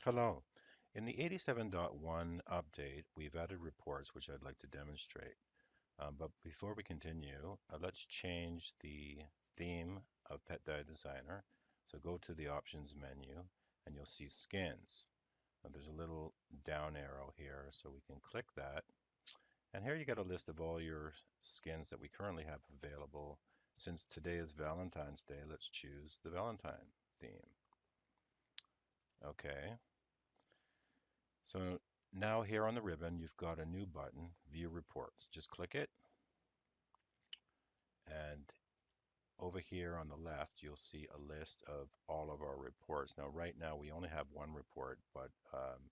Hello. In the 87.1 update, we've added reports which I'd like to demonstrate. But before we continue, let's change the theme of Pet Diet Designer. So go to the options menu and you'll see skins. Now, there's a little down arrow here, so we can click that. And here you get a list of all your skins that we currently have available. Since today is Valentine's Day, let's choose the Valentine theme. Okay. So now here on the ribbon, you've got a new button, View Reports. Just click it, and over here on the left, you'll see a list of all of our reports. Now, right now, we only have one report, but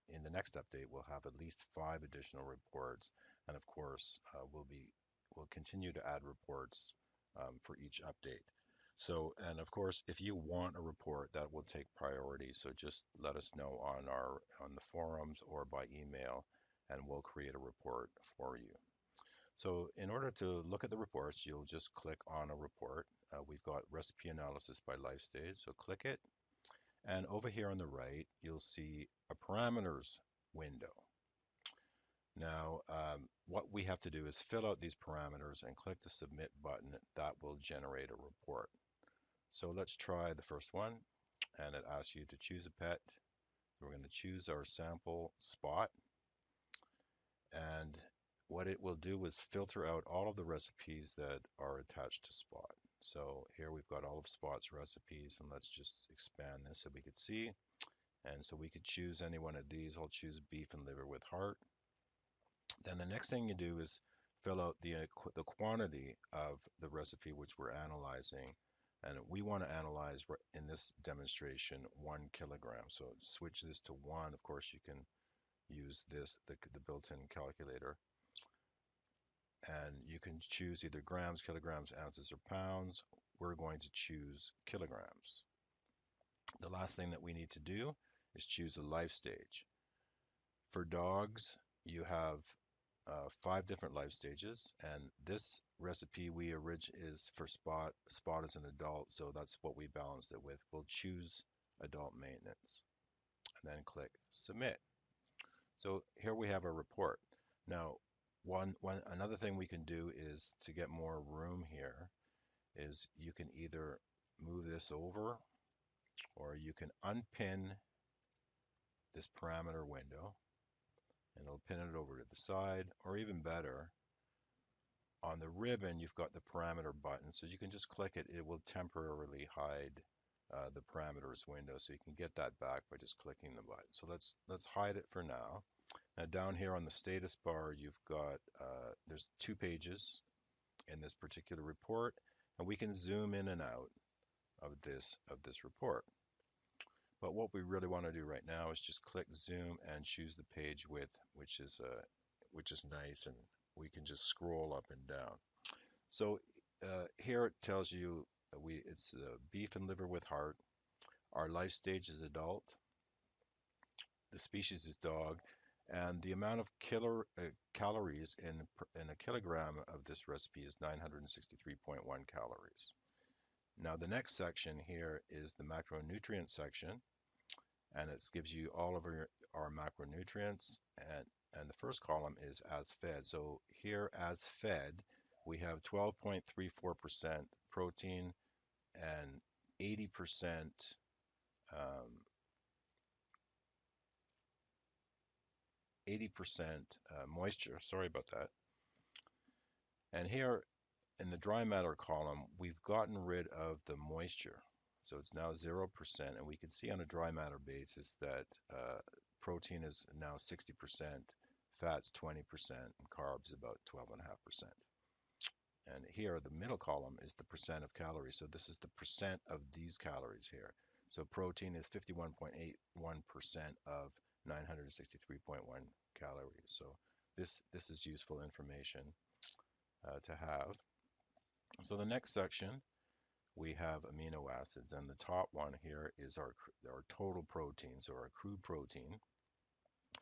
in the next update, we'll have at least 5 additional reports. And of course, we'll continue to add reports for each update. So, and of course, if you want a report, that will take priority. So just let us know on the forums or by email, and we'll create a report for you. So in order to look at the reports, you'll just click on a report. We've got recipe analysis by Lifestage, so click it. And over here on the right, you'll see a parameters window. Now, what we have to do is fill out these parameters and click the submit button. That will generate a report. So let's try the first one, and it asks you to choose a pet. We're going to choose our sample Spot, and what it will do is filter out all of the recipes that are attached to Spot. So here we've got all of Spot's recipes, and let's just expand this so we could see. And so we could choose any one of these. I'll choose beef and liver with heart. Then the next thing you do is fill out the quantity of the recipe which we're analyzing. And we want to analyze in this demonstration 1 kilogram. So switch this to one. Of course, you can use the built-in calculator. And you can choose either grams, kilograms, ounces, or pounds. We're going to choose kilograms. The last thing that we need to do is choose a life stage. For dogs, you have 5 different life stages, and this recipe is for Spot. Spot is an adult, so that's what we balanced it with. We'll choose adult maintenance, and then click submit. So here we have our report. Now, another thing we can do is to get more room here is you can either move this over or you can unpin this parameter window and it'll pin it over to the side, or even better, on the ribbon you've got the parameter button, so you can just click it. It will temporarily hide the parameters window, so you can get that back by just clicking the button. So let's hide it for now. Now down here on the status bar, you've got there's 2 pages in this particular report, and we can zoom in and out of this report. But what we really want to do right now is just click zoom and choose the page width, which is nice, and we can just scroll up and down. So here it tells you it's beef and liver with heart. Our life stage is adult. The species is dog, and the amount of calories in a kilogram of this recipe is 963.1 calories. Now the next section here is the macronutrient section, and it gives you all of our macronutrients, and the first column is as fed. So here as fed, we have 12.34% protein and 80% 80% moisture. Sorry about that. And here in the dry matter column, we've gotten rid of the moisture. So it's now 0%, and we can see on a dry matter basis that protein is now 60%, fats 20%, and carbs about 12.5%. And here, the middle column is the percent of calories. So this is the percent of these calories here. So protein is 51.81% of 963.1 calories. So this is useful information to have. So the next section, we have amino acids, and the top one here is our total protein, so our crude protein.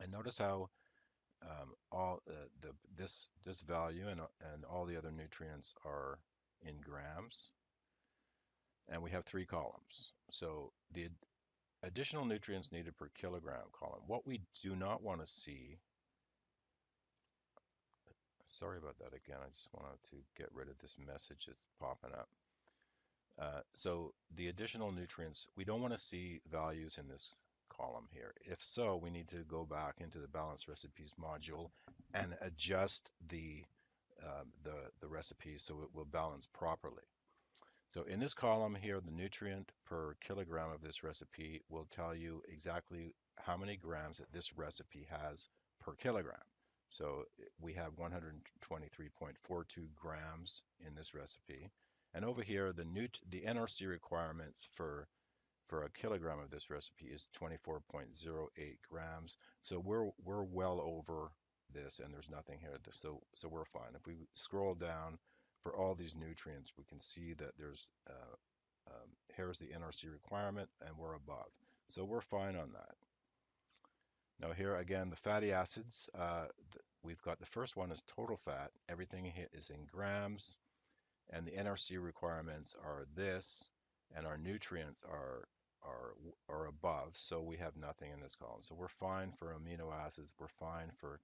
And notice how all this value and all the other nutrients are in grams, and we have 3 columns. So additional nutrients needed per kilogram column. What we do not want to see, sorry about that again, I just wanted to get rid of this message that's popping up. So the additional nutrients, we don't want to see values in this column here. If so, we need to go back into the balanced recipes module and adjust the recipes so it will balance properly. So in this column here, the nutrient per kilogram of this recipe will tell you exactly how many grams that this recipe has per kilogram. So we have 123.42 grams in this recipe. And over here, the NRC requirements for a kilogram of this recipe is 24.08 grams. So we're well over this, and there's nothing here. So we're fine. If we scroll down for all these nutrients, we can see that here's the NRC requirement, and we're above. So we're fine on that. Now here again, the fatty acids. We've got the first one is total fat. Everything is in grams, and the NRC requirements are this, and our nutrients are above, so we have nothing in this column. So we're fine for amino acids, we're fine for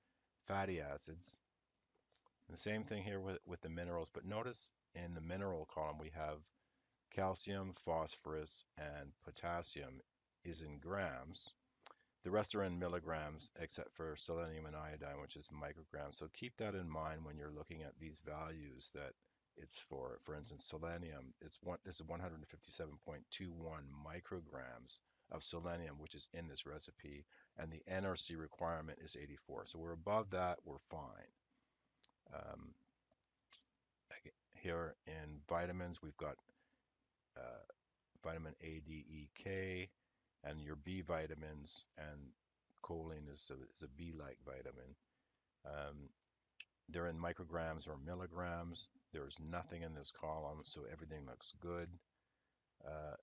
fatty acids. And the same thing here with the minerals, but notice in the mineral column we have calcium, phosphorus, and potassium is in grams. The rest are in milligrams, except for selenium and iodine, which is micrograms. So keep that in mind when you're looking at these values that it's for instance, selenium, this is 157.21 micrograms of selenium, which is in this recipe, and the NRC requirement is 84. So we're above that, we're fine. Um, Here in vitamins, we've got uh, vitamin A, D, E, K, and your B vitamins, and choline is a B-like vitamin. Um, they're in micrograms or milligrams. There's nothing in this column, so everything looks good. Uh,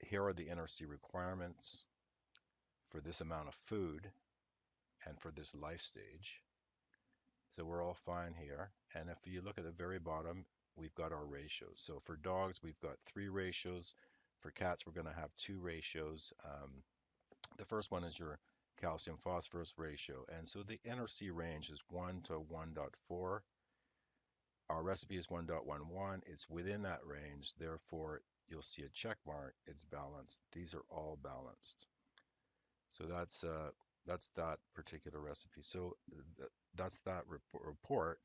Here are the NRC requirements for this amount of food and for this life stage. So we're all fine here. And if you look at the very bottom, we've got our ratios. So for dogs, we've got 3 ratios. For cats, we're going to have 2 ratios. The first one is your calcium phosphorus ratio. And so the NRC range is 1 to 1.4. Our recipe is 1.11. It's within that range. Therefore, you'll see a check mark. It's balanced. These are all balanced. So that's that particular recipe. So that's that report.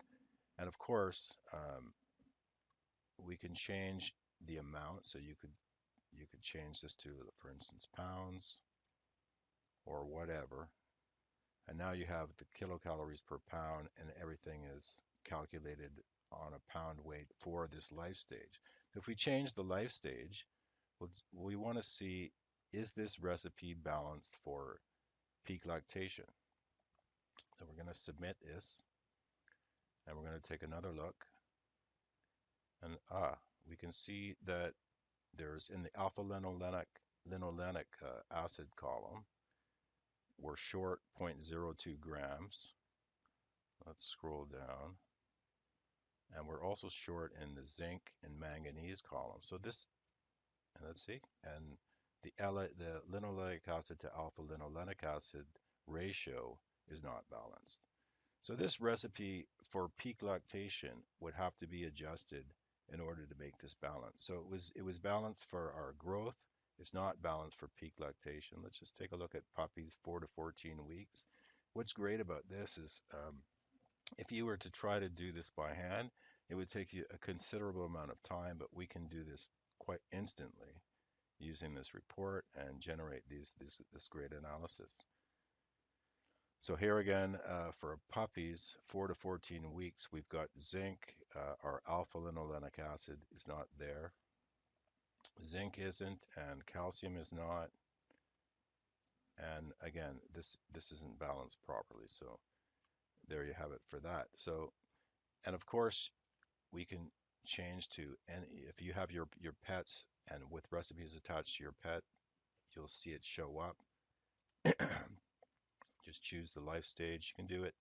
And of course, we can change the amount. So you could change this to, for instance, pounds or whatever. And now you have the kilocalories per pound, and everything is calculated on a pound weight for this life stage. If we change the life stage, we want to see, is this recipe balanced for peak lactation? So we're going to submit this, and we're going to take another look. And we can see that there's in the alpha linolenic acid column, we're short 0.02 grams. Let's scroll down. And we're also short in the zinc and manganese column. So this, and let's see, and the linoleic acid to alpha linolenic acid ratio is not balanced. So this recipe for peak lactation would have to be adjusted in order to make this balance. So it was balanced for our growth. It's not balanced for peak lactation. Let's just take a look at puppies 4 to 14 weeks. What's great about this is if you were to try to do this by hand, it would take you a considerable amount of time, but we can do this quite instantly using this report and generate this great analysis. So here again, for puppies, 4 to 14 weeks, we've got zinc. Our alpha linolenic acid is not there. Zinc isn't, and calcium is not. And again, this isn't balanced properly. So there you have it for that. So, and of course, we can change to any, if you have your pets and with recipes attached to your pet, you'll see it show up. Just choose the life stage, you can do it.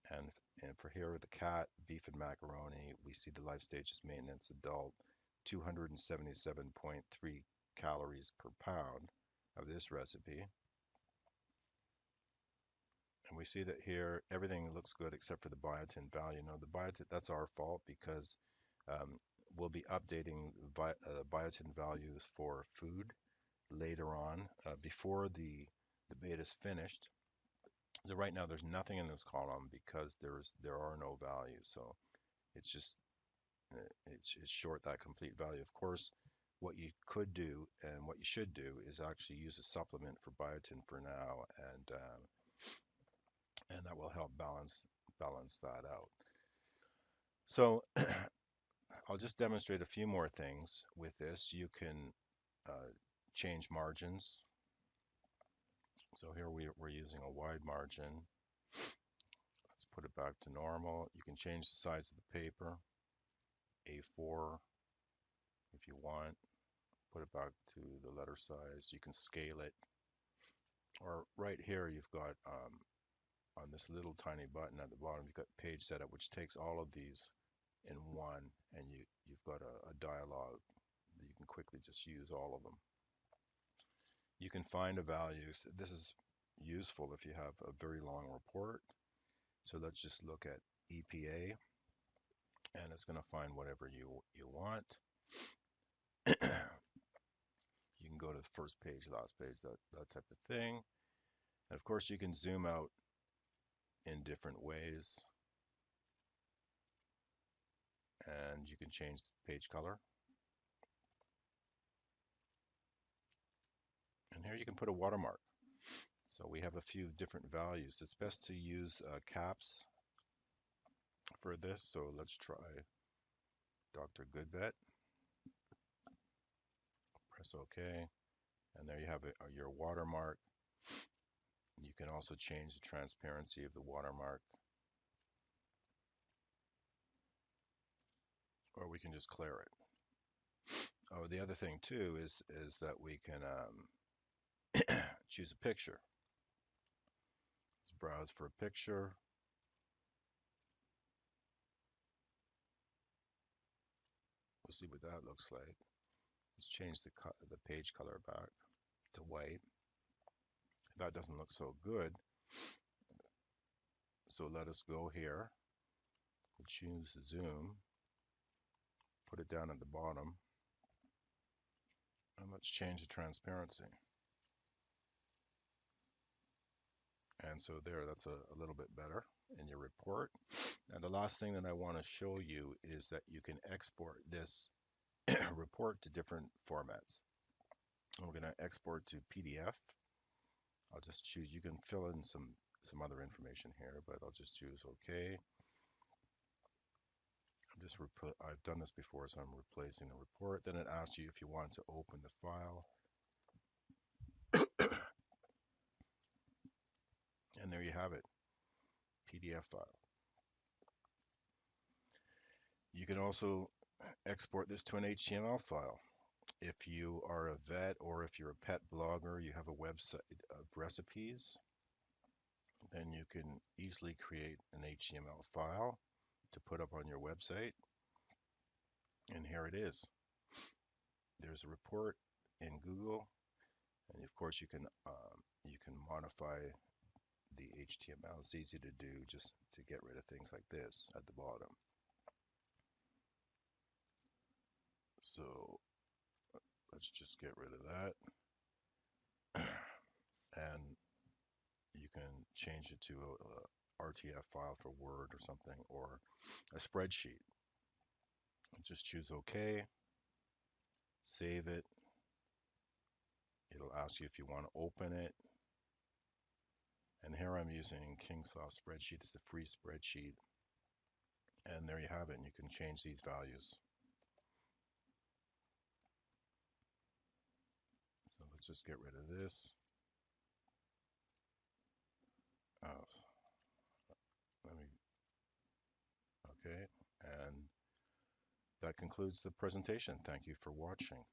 And for here with the cat, beef and macaroni, we see the life stage is maintenance adult, 277.3 calories per pound of this recipe. And we see that here everything looks good except for the biotin value. Now the biotin, that's our fault because um, we'll be updating biotin values for food later on before the debate is finished. So right now there's nothing in this column because there are no values. So it's just it's short that complete value. Of course, what you could do and what you should do is actually use a supplement for biotin for now, and that will help balance that out. So I'll just demonstrate a few more things with this. You can change margins. So here we're using a wide margin. Let's put it back to normal. You can change the size of the paper, A4 if you want. Put it back to the letter size. You can scale it. Or right here you've got on this little tiny button at the bottom, you've got page setup, which takes all of these in one, and you've got a dialog that you can quickly just use all of them. You can find a value. So this is useful if you have a very long report. So let's just look at EPA, and it's going to find whatever you want. You can go to the first page, last page, that type of thing. And of course, you can zoom out in different ways, and you can change the page color. And here you can put a watermark. So we have a few different values. It's best to use caps for this. So let's try Dr. Goodvet. Press OK. And there you have it, your watermark. You can also change the transparency of the watermark. Or we can just clear it. Oh, the other thing too is that we can choose a picture. Let's browse for a picture. We'll see what that looks like. Let's change the page color back to white. That doesn't look so good. So let us go here. We'll choose zoom. Put it down at the bottom. And let's change the transparency. And so there, that's a little bit better in your report. And the last thing that I want to show you is that you can export this report to different formats. And we're going to export to PDF. I'll just choose, you can fill in some other information here, but I'll just choose OK. I've done this before, so I'm replacing the report. Then it asks you if you want to open the file. And there you have it, PDF file. You can also export this to an HTML file. If you are a vet or if you're a pet blogger, you have a website of recipes, then you can easily create an HTML file to put up on your website. And here it is. There's a report in Google, and of course you can modify the HTML. It's easy to do just to get rid of things like this at the bottom. So let's just get rid of that. And you can change it to a RTF file for Word or something, or a spreadsheet. Just choose OK, save it. It'll ask you if you want to open it. And here I'm using Kingsoft Spreadsheet. It's a free spreadsheet. And there you have it. And you can change these values. So let's just get rid of this. Okay. And that concludes the presentation. Thank you for watching.